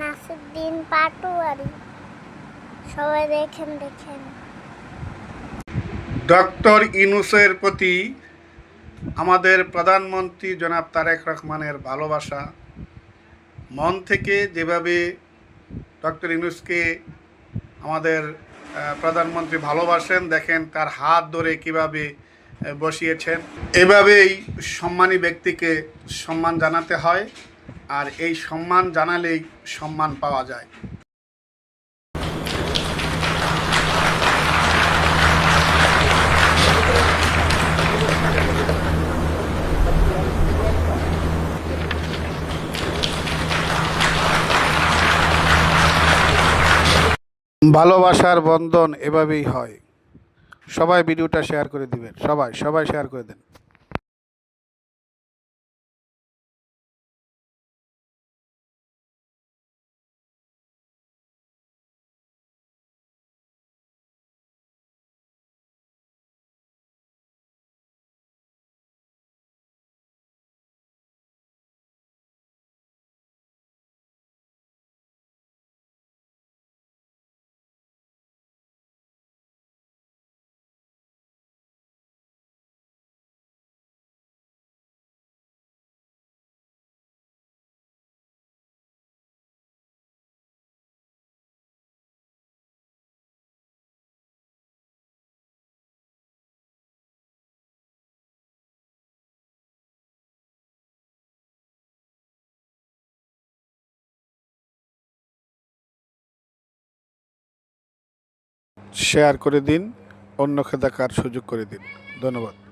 নাসিরুদ্দিন পাটোয়ারি। সবাই দেখেন। ডক্টর ইউনূসের প্রতি আমাদের প্রধানমন্ত্রী জনাব তারেক রহমানের ভালোবাসা, মন থেকে যেভাবে ডক্টর ইউনূসকে আমাদের প্রধানমন্ত্রী ভালোবাসেন, দেখেন তার হাত ধরে কিভাবে বসিয়েছেন। এভাবেই সম্মানী ব্যক্তিকে সম্মান জানাতে হয়, আর এই সম্মান জানালেই সম্মান পাওয়া যায়। ভালোবাসার বন্ধন এভাবেই হয়। সবাই ভিডিওটা শেয়ার করে দিবেন, সবাই শেয়ার করে দেন। শেয়ার করে দিন, অন্যকে দেখার সুযোগ করে দিন। ধন্যবাদ।